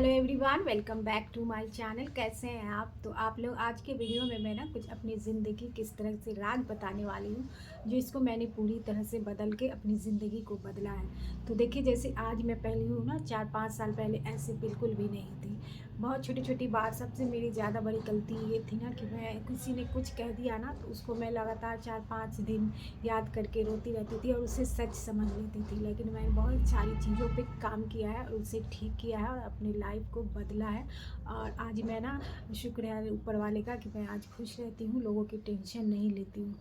Hello everyone, welcome back to my channel. कैसे हैं आप? तो आप लोग आज के वीडियो में मैं ना कुछ अपनी ज़िंदगी किस तरह से राज बताने वाली हूँ, जो इसको मैंने पूरी तरह से बदल के अपनी ज़िंदगी को बदला है। तो देखिए, जैसे आज मैं पहली हूँ ना, 4-5 साल पहले ऐसे बिल्कुल भी नहीं थी। बहुत छोटी छोटी बात, सबसे मेरी ज़्यादा बड़ी गलती ये थी ना कि मैं, किसी ने कुछ कह दिया ना तो उसको मैं लगातार 4-5 दिन याद करके रोती रहती थी और उसे सच समझ लेती थी। लेकिन मैंने बहुत सारी चीज़ों पे काम किया है और उसे ठीक किया है और अपनी लाइफ को बदला है। और आज मैं ना, शुक्र है ऊपर वाले का कि मैं आज खुश रहती हूँ, लोगों की टेंशन नहीं लेती हूँ।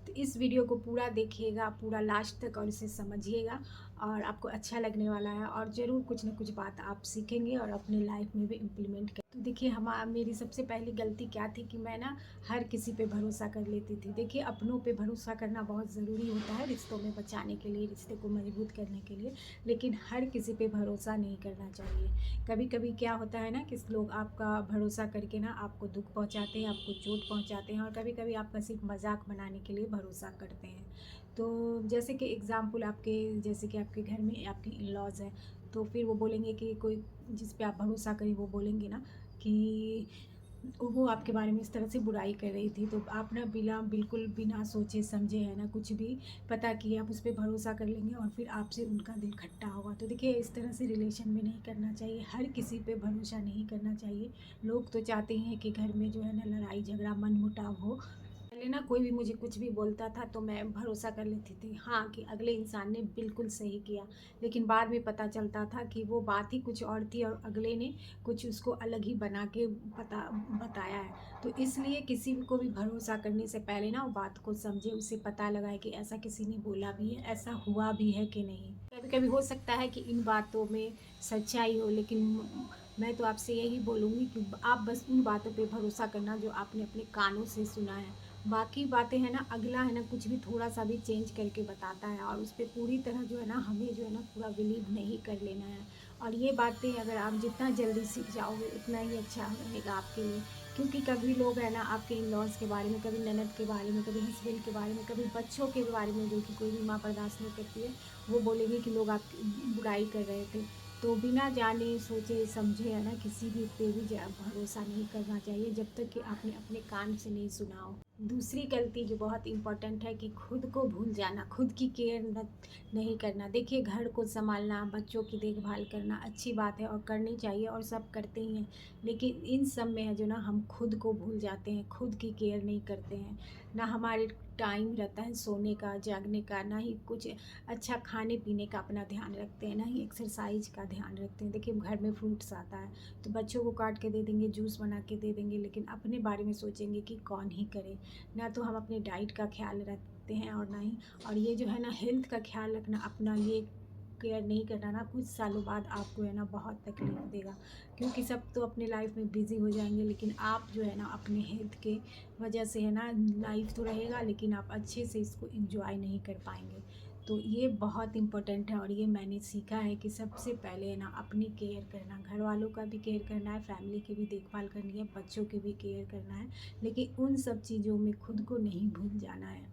तो इस वीडियो को पूरा देखिएगा, पूरा लास्ट तक, और इसे समझिएगा और आपको अच्छा लगने वाला है और ज़रूर कुछ ना कुछ बात आप सीखेंगे और अपने लाइफ में भी इम्प्लीमेंट कर। तो देखिए, मेरी सबसे पहली गलती क्या थी कि मैं ना हर किसी पे भरोसा कर लेती थी। देखिए, अपनों पे भरोसा करना बहुत ज़रूरी होता है रिश्तों में बचाने के लिए, रिश्ते को मजबूत करने के लिए, लेकिन हर किसी पे भरोसा नहीं करना चाहिए। कभी कभी क्या होता है ना कि लोग आपका भरोसा करके ना आपको दुख पहुंचाते हैं, आपको चोट पहुंचाते हैं, और कभी कभी आपका सिर्फ मजाक बनाने के लिए भरोसा करते हैं। तो जैसे कि एग्ज़ाम्पल, जैसे कि आपके घर में आपके इन लॉज़ हैं, तो फिर वो बोलेंगे कि कोई जिस पे आप भरोसा करें वो बोलेंगे ना कि वो आपके बारे में इस तरह से बुराई कर रही थी, तो आप ना बिल्कुल बिना सोचे समझे, है ना, कुछ भी पता किए आप उस पर भरोसा कर लेंगे और फिर आपसे उनका दिल खट्टा होगा। तो देखिए, इस तरह से रिलेशन में नहीं करना चाहिए, हर किसी पे भरोसा नहीं करना चाहिए। लोग तो चाहते हैं कि घर में जो है ना लड़ाई झगड़ा मन मुटाव हो। पहले ना कोई भी मुझे कुछ भी बोलता था तो मैं भरोसा कर लेती थी, हाँ, कि अगले इंसान ने बिल्कुल सही किया। लेकिन बाद में पता चलता था कि वो बात ही कुछ और थी और अगले ने कुछ उसको अलग ही बना के बताया है। तो इसलिए किसी को भी भरोसा करने से पहले ना वो बात को समझे, उसे पता लगाए कि ऐसा किसी ने बोला भी है, ऐसा हुआ भी है कि नहीं। कभी कभी हो सकता है कि इन बातों में सच्चाई हो, लेकिन मैं तो आपसे यही बोलूँगी कि आप बस उन बातों पे भरोसा करना जो आपने अपने कानों से सुना है। बाकी बातें है ना, अगला है ना कुछ भी थोड़ा सा भी चेंज करके बताता है और उस पर पूरी तरह जो है ना हमें जो है ना पूरा बिलीव नहीं कर लेना है। और ये बातें अगर आप जितना जल्दी सीख जाओगे उतना ही अच्छा रहेगा आपके लिए। क्योंकि कभी लोग है ना आपके इन लॉज के बारे में, कभी ननद के बारे में, कभी हस्बैंड के बारे में, कभी बच्चों के बारे में, जो कि कोई भी माँ बर्दाश्त नहीं करती है, वो बोलेंगे कि लोग आपकी बुराई कर रहे थे। तो बिना जाने सोचे समझे है ना किसी भी पे भी भरोसा नहीं करना चाहिए जब तक कि आपने अपने कान से नहीं सुना हो। दूसरी गलती जो बहुत इम्पोर्टेंट है कि खुद को भूल जाना, खुद की केयर नहीं करना। देखिए, घर को संभालना, बच्चों की देखभाल करना अच्छी बात है और करनी चाहिए और सब करते ही हैं, लेकिन इन सब में है जो ना हम खुद को भूल जाते हैं, खुद की केयर नहीं करते हैं। ना हमारे टाइम रहता है सोने का, जागने का, ना ही कुछ अच्छा खाने पीने का अपना ध्यान रखते हैं, ना ही एक्सरसाइज का ध्यान रखते हैं। देखिए, घर में फ्रूट्स आता है तो बच्चों को काट के दे देंगे, जूस बना के दे देंगे, लेकिन अपने बारे में सोचेंगे कि कौन ही करे। ना तो हम अपने डाइट का ख्याल रखते हैं और ना ही, और ये जो है ना हेल्थ का ख्याल रखना अपना, ये केयर नहीं करना ना, कुछ सालों बाद आपको है ना बहुत तकलीफ देगा। क्योंकि सब तो अपने लाइफ में बिज़ी हो जाएंगे, लेकिन आप जो है ना अपने हेल्थ के वजह से है ना, लाइफ तो रहेगा लेकिन आप अच्छे से इसको एंजॉय नहीं कर पाएंगे। तो ये बहुत इम्पोर्टेंट है और ये मैंने सीखा है कि सबसे पहले है ना अपनी केयर करना, घर वालों का भी केयर करना है, फैमिली की भी देखभाल करनी है, बच्चों की भी केयर करना है, लेकिन उन सब चीज़ों में खुद को नहीं भूल जाना है।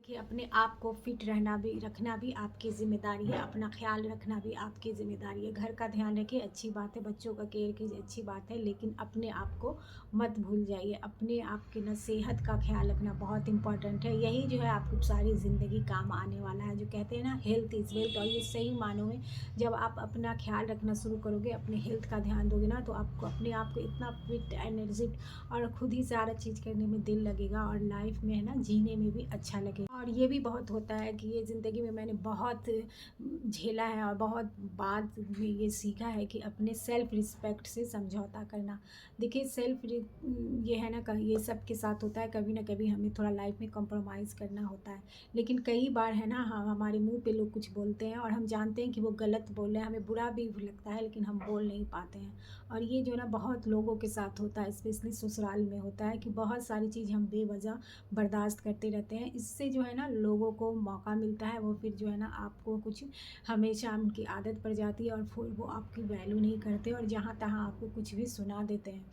कि अपने आप को फिट रहना भी, रखना भी आपकी ज़िम्मेदारी है, अपना ख्याल रखना भी आपकी ज़िम्मेदारी है। घर का ध्यान रखिए, अच्छी बात है, बच्चों का केयर कीजिए, अच्छी बात है, लेकिन अपने आप को मत भूल जाइए। अपने आप की ना सेहत का ख्याल रखना बहुत इंपॉर्टेंट है। यही जो है आपको सारी ज़िंदगी काम आने वाला है। जो कहते हैं ना हेल्थ इज़ वेल्थ, और ये सही मानों में जब आप अपना ख्याल रखना शुरू करोगे, अपने हेल्थ का ध्यान दोगे ना, तो आपको अपने आप को इतना फिट एनर्जिट और खुद ही सारा चीज़ करने में दिल लगेगा और लाइफ में है ना जीने में भी अच्छा लगेगा। और ये भी बहुत होता है कि ये ज़िंदगी में मैंने बहुत झेला है और बहुत बाद में ये सीखा है कि अपने सेल्फ रिस्पेक्ट से समझौता करना। देखिए, ये है ना, ये सब के साथ होता है, कभी ना कभी हमें थोड़ा लाइफ में कॉम्प्रोमाइज़ करना होता है। लेकिन कई बार है ना, हम हमारे मुंह पे लोग कुछ बोलते हैं और हम जानते हैं कि वो गलत बोल रहे हैं, हमें बुरा भी लगता है, लेकिन हम बोल नहीं पाते हैं। और ये जो है ना बहुत लोगों के साथ होता है, स्पेशली ससुराल में होता है कि बहुत सारी चीज़ हम बेवजह बर्दाश्त करते रहते हैं। इससे जो है ना लोगों को मौका मिलता है, वो फिर जो है ना आपको कुछ, हमेशा उनकी आदत पड़ जाती है और फिर वो आपकी वैल्यू नहीं करते और जहाँ तहाँ आपको कुछ भी सुना देते हैं।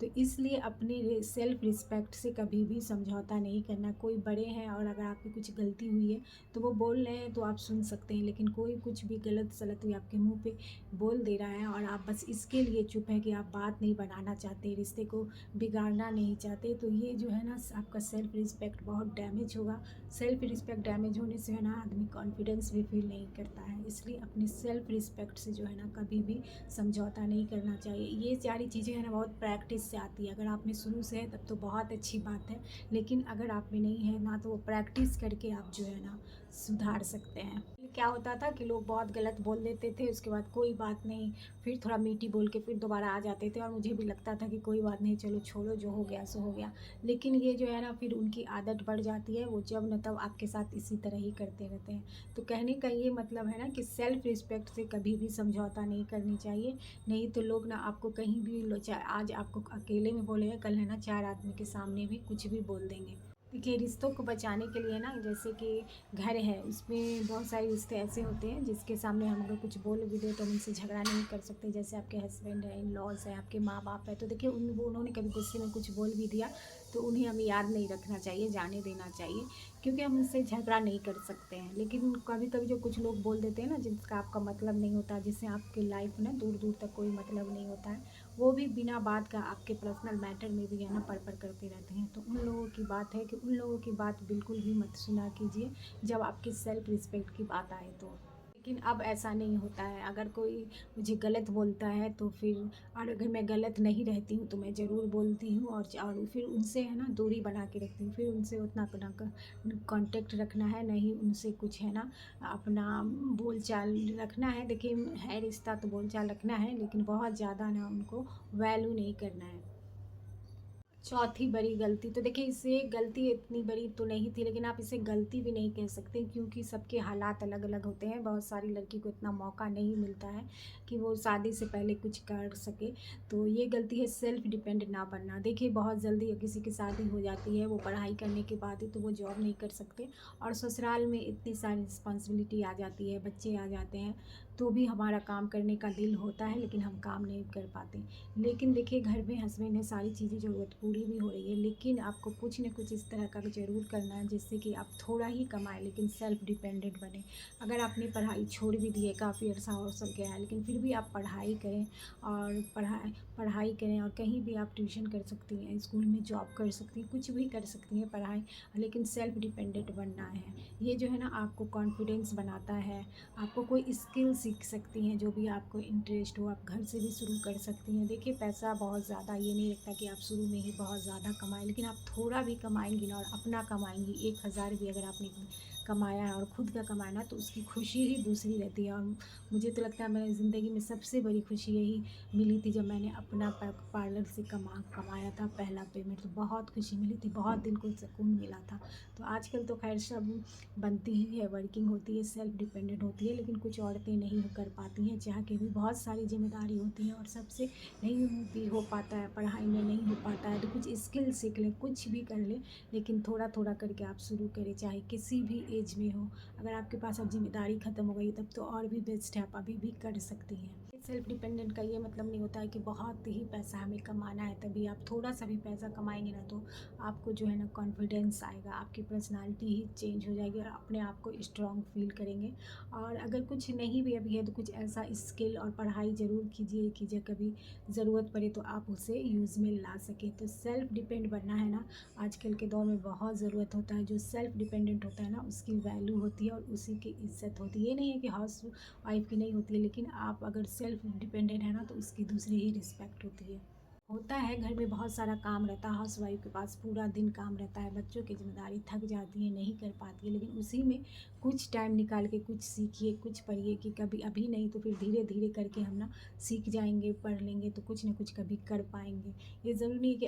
तो इसलिए अपनी सेल्फ रिस्पेक्ट से कभी भी समझौता नहीं करना। कोई बड़े हैं और अगर आपकी कुछ गलती हुई है तो वो बोल रहे हैं तो आप सुन सकते हैं, लेकिन कोई कुछ भी गलत सलत भी आपके मुंह पे बोल दे रहा है और आप बस इसके लिए चुप है कि आप बात नहीं बनाना चाहते, रिश्ते को बिगाड़ना नहीं चाहते, तो ये जो है ना आपका सेल्फ रिस्पेक्ट बहुत डैमेज होगा। सेल्फ रिस्पेक्ट डैमेज होने से है ना आदमी कॉन्फिडेंस भी फील नहीं करता है। इसलिए अपनी सेल्फ रिस्पेक्ट से जो है ना कभी भी समझौता नहीं करना चाहिए। ये सारी चीज़ें है ना बहुत प्रैक्टिस से आती है। अगर आप में शुरू से है तब तो बहुत अच्छी बात है, लेकिन अगर आप में नहीं है ना तो वो प्रैक्टिस करके आप जो है ना सुधार सकते हैं। क्या होता था कि लोग बहुत गलत बोल देते थे, उसके बाद कोई बात नहीं, फिर थोड़ा मीठी बोल के फिर दोबारा आ जाते थे और मुझे भी लगता था कि कोई बात नहीं, चलो छोड़ो, जो हो गया सो हो गया। लेकिन ये जो है ना फिर उनकी आदत बढ़ जाती है, वो जब न तब आपके साथ इसी तरह ही करते रहते हैं। तो कहने का ये मतलब है ना कि सेल्फ रिस्पेक्ट से कभी भी समझौता नहीं करनी चाहिए। नहीं तो लोग ना आपको कहीं भी चाहे आज आपको अकेले में बोले, कल है ना 4 आदमी के सामने भी कुछ भी बोल देंगे। देखिए रिश्तों को बचाने के लिए ना, जैसे कि घर है उसमें बहुत सारे रिश्ते ऐसे होते हैं जिसके सामने हम अगर कुछ बोल भी दे तो हम उनसे झगड़ा नहीं कर सकते। जैसे आपके हस्बैंड हैं, इन लॉज हैं, आपके माँ बाप है, तो देखिए उन्होंने कभी गुस्से में कुछ बोल भी दिया तो उन्हें हमें याद नहीं रखना चाहिए, जाने देना चाहिए, क्योंकि हम उनसे झगड़ा नहीं कर सकते हैं। लेकिन कभी कभी जो कुछ लोग बोल देते हैं ना जिसका आपका मतलब नहीं होता, जिससे आपकी लाइफ में दूर दूर तक कोई मतलब नहीं होता है, वो भी बिना बात का आपके पर्सनल मैटर में भी है ना पर करते रहते हैं। तो उन लोगों की बात है कि उन लोगों की बात बिल्कुल भी मत सुना कीजिए जब आपकी सेल्फ रिस्पेक्ट की बात आए तो। लेकिन अब ऐसा नहीं होता है। अगर कोई मुझे गलत बोलता है तो फिर, और अगर मैं गलत नहीं रहती हूँ तो मैं ज़रूर बोलती हूँ और फिर उनसे है ना दूरी बना के रखती हूँ। फिर उनसे उतना अपना कांटेक्ट रखना है नहीं, उनसे कुछ है ना अपना बोल चाल रखना है। देखिए है रिश्ता तो बोल चाल रखना है, लेकिन बहुत ज़्यादा ना उनको वैल्यू नहीं करना है। चौथी बड़ी गलती, तो देखिए इसे गलती इतनी बड़ी तो नहीं थी, लेकिन आप इसे गलती भी नहीं कह सकते क्योंकि सबके हालात अलग अलग होते हैं। बहुत सारी लड़की को इतना मौका नहीं मिलता है कि वो शादी से पहले कुछ कर सके। तो ये गलती है सेल्फ डिपेंड ना बनना। देखिए बहुत जल्दी किसी की शादी हो जाती है, वो पढ़ाई करने के बाद ही तो वो जॉब नहीं कर सकते, और ससुराल में इतनी सारी रिस्पॉन्सिबिलिटी आ जाती है, बच्चे आ जाते हैं, तो भी हमारा काम करने का दिल होता है लेकिन हम काम नहीं कर पाते। लेकिन देखिए घर में हस्बैंड है, सारी चीज़ें ज़रूरत पूरी भी हो रही है, लेकिन आपको कुछ न कुछ इस तरह का ज़रूर करना है जिससे कि आप थोड़ा ही कमाएं लेकिन सेल्फ डिपेंडेंट बने। अगर आपने पढ़ाई छोड़ भी दी है, काफ़ी अर्सा हो सक गया है, लेकिन फिर भी आप पढ़ाई करें और पढ़ाई करें, और कहीं भी आप ट्यूशन कर सकती हैं, स्कूल में जॉब कर सकती हैं, कुछ भी कर सकती हैं पढ़ाई, लेकिन सेल्फ डिपेंडेंट बनना है। ये जो है ना आपको कॉन्फिडेंस बनाता है। आपको कोई स्किल सीख सकती हैं, जो भी आपको इंटरेस्ट हो आप घर से भी शुरू कर सकती हैं। देखिए पैसा बहुत ज़्यादा ये नहीं लगता कि आप शुरू में ही बहुत ज़्यादा कमाएं, लेकिन आप थोड़ा भी कमाएंगी ना और अपना कमाएंगी, 1,000 भी अगर आपने कमाया है और ख़ुद का कमाया ना, तो उसकी खुशी ही दूसरी रहती है। और मुझे तो लगता है मेरी ज़िंदगी में सबसे बड़ी खुशी यही मिली थी जब मैंने अपना पार्लर से कमाया था पहला पेमेंट, तो बहुत खुशी मिली थी, बहुत दिल को सुकून मिला था। तो आजकल तो खैर सब बनती ही है, वर्किंग होती है, सेल्फ डिपेंडेंट होती है, लेकिन कुछ औरतें नहीं कर पाती हैं, चाह के भी बहुत सारी जिम्मेदारी होती है और सबसे नहीं भी हो पाता है, पढ़ाई में नहीं हो पाता है, तो कुछ स्किल सीख लें, कुछ भी कर लें, लेकिन थोड़ा थोड़ा करके आप शुरू करें, चाहे किसी भी एज में हो। अगर आपके पास अब जिम्मेदारी ख़त्म हो गई तब तो और भी बेस्ट है, आप अभी भी कर सकती हैं। सेल्फ डिपेंडेंट का ये मतलब नहीं होता है कि बहुत ही पैसा हमें कमाना है तभी। आप थोड़ा सा भी पैसा कमाएंगे ना तो आपको जो है ना कॉन्फिडेंस आएगा, आपकी पर्सनालिटी ही चेंज हो जाएगी और अपने आप को स्ट्रॉन्ग फील करेंगे। और अगर कुछ नहीं भी अभी है तो कुछ ऐसा स्किल और पढ़ाई ज़रूर कीजिए कि जब कभी ज़रूरत पड़े तो आप उसे यूज़ में ला सकें। तो सेल्फ डिपेंड बनना है ना आजकल के दौर में बहुत ज़रूरत होता है। जो सेल्फ डिपेंडेंट होता है ना उसकी वैल्यू होती है और उसी की इज्जत होती है। ये नहीं है कि हाउस वाइफ की नहीं होती है, लेकिन आप अगर सेल्फ डिपेंडेंट है ना तो उसकी दूसरी ही रिस्पेक्ट होती है। होता है घर में बहुत सारा काम रहता है, हाउस वाइफ के पास पूरा दिन काम रहता है, बच्चों की जिम्मेदारी, थक जाती है, नहीं कर पाती है, लेकिन उसी में कुछ टाइम निकाल के कुछ सीखिए, कुछ पढ़िए कि कभी अभी नहीं तो फिर धीरे धीरे करके हम ना सीख जाएंगे, पढ़ लेंगे तो कुछ ना कुछ कभी कर पाएंगे। ये ज़रूरी नहीं है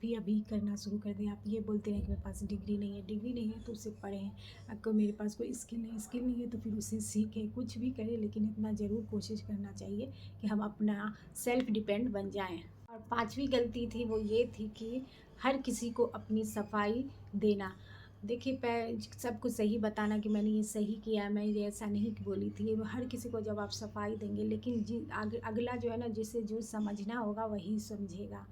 कि अभी करना शुरू कर दें। आप ये बोलते हैं कि मेरे पास डिग्री नहीं है, डिग्री नहीं है तो उसे पढ़ें। अगर मेरे पास कोई स्किल नहीं है तो फिर उसे सीखें, कुछ भी करें, लेकिन इतना ज़रूर कोशिश करना चाहिए कि हम अपना सेल्फ डिपेंड बन जाएँ। और पांचवी गलती थी वो ये थी कि हर किसी को अपनी सफाई देना। देखिए सबको सही बताना कि मैंने ये सही किया, मैं ये ऐसा नहीं बोली थी, ये हर किसी को जब आप सफाई देंगे, लेकिन अगला जो है ना जिसे जो समझना होगा वही समझेगा।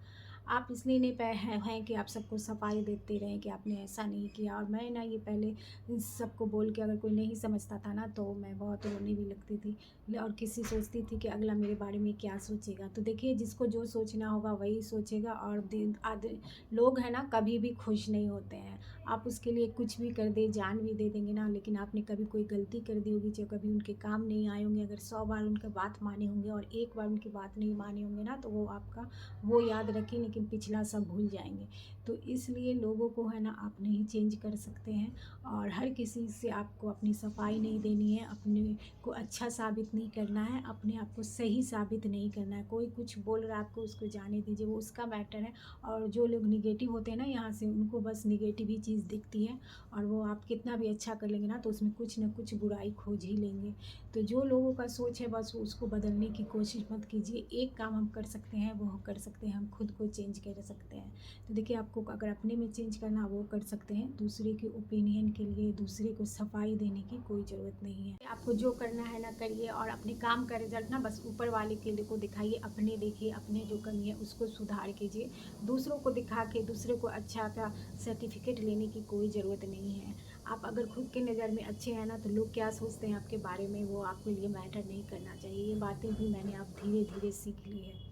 आप इसलिए नहीं हैं कि आप सबको सफाई देते रहें कि आपने ऐसा नहीं किया। और मैं ना ये पहले इन सबको बोल के अगर कोई नहीं समझता था ना तो मैं बहुत रोने भी लगती थी और किसी सोचती थी कि अगला मेरे बारे में क्या सोचेगा। तो देखिए, जिसको जो सोचना होगा वही सोचेगा। और दिन आधे लोग हैं ना कभी भी खुश नहीं होते हैं। आप उसके लिए कुछ भी कर दे, जान भी दे देंगे ना, लेकिन आपने कभी कोई गलती कर दी होगी, जो कभी उनके काम नहीं आए होंगे, अगर 100 बार उनका बात माने होंगे और एक बार उनकी बात नहीं माने होंगे ना, तो वो आपका वो याद रखें लेकिन पिछला सब भूल जाएंगे। तो इसलिए लोगों को है ना आप नहीं चेंज कर सकते हैं। और हर किसी से आपको अपनी सफाई नहीं देनी है, अपने को अच्छा साबित नहीं करना है, अपने आप को सही साबित नहीं करना है। कोई कुछ बोल रहा है आपको, उसको जाने दीजिए, वो उसका मैटर है। और जो लोग निगेटिव होते हैं ना यहाँ से, उनको बस निगेटिव ही चीज़ दिखती है। और वो आप कितना भी अच्छा कर लेंगे ना तो उसमें कुछ ना कुछ बुराई खोज ही लेंगे। तो जो लोगों का सोच है बस उसको बदलने की कोशिश मत कीजिए। एक काम हम कर सकते हैं, वो कर सकते हैं, हम खुद को चेंज कर सकते हैं। तो देखिए, आपको अगर अपने में चेंज करना वो कर सकते हैं। दूसरे के ओपिनियन के लिए दूसरे को सफाई देने की कोई ज़रूरत नहीं है। आपको जो करना है ना करिए, और अपने काम का रिजल्ट ना बस ऊपर वाले के लिए को दिखाइए। अपने देखिए, अपने जो कमी है उसको सुधार कीजिए। दूसरों को दिखा के दूसरे को अच्छा का सर्टिफिकेट लेने की कोई ज़रूरत नहीं है। आप अगर खुद के नज़र में अच्छे हैं ना तो लोग क्या सोचते हैं आपके बारे में वो आपके लिए मैटर नहीं करना चाहिए। ये बातें भी मैंने अब धीरे धीरे सीख ली है।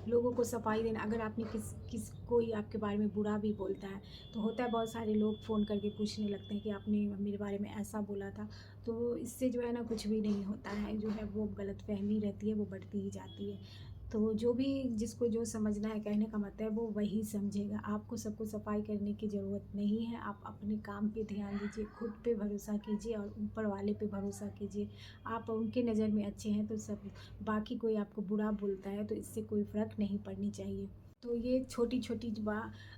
लोगों को सफाई देना, अगर आपने किस कोई आपके बारे में बुरा भी बोलता है तो होता है, बहुत सारे लोग फ़ोन करके पूछने लगते हैं कि आपने मेरे बारे में ऐसा बोला था। तो इससे जो है ना कुछ भी नहीं होता है, जो है वो गलतफ़हमी रहती है, वो बढ़ती ही जाती है। तो जो भी जिसको जो समझना है, कहने का मतलब है वो वही समझेगा। आपको सबको सफाई करने की ज़रूरत नहीं है। आप अपने काम पे ध्यान दीजिए, खुद पे भरोसा कीजिए और ऊपर वाले पे भरोसा कीजिए। आप उनके नज़र में अच्छे हैं तो सब, बाकी कोई आपको बुरा बोलता है तो इससे कोई फ़र्क नहीं पड़नी चाहिए। तो ये छोटी-छोटी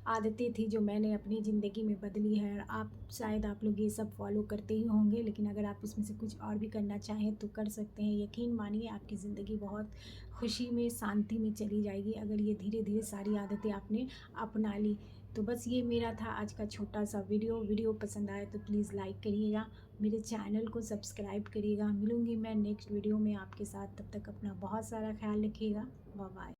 आदतें थी जो मैंने अपनी ज़िंदगी में बदली है। और आप शायद आप लोग ये सब फ़ॉलो करते ही होंगे, लेकिन अगर आप इसमें से कुछ और भी करना चाहें तो कर सकते हैं। यकीन मानिए, आपकी ज़िंदगी बहुत खुशी में, शांति में चली जाएगी अगर ये धीरे-धीरे सारी आदतें आपने अपना ली। तो बस ये मेरा था आज का छोटा-सा वीडियो पसंद आए तो प्लीज़ लाइक करिएगा, मेरे चैनल को सब्सक्राइब करिएगा। मिलूँगी मैं नेक्स्ट वीडियो में आपके साथ, तब तक अपना बहुत सारा ख़्याल रखिएगा। Bye bye.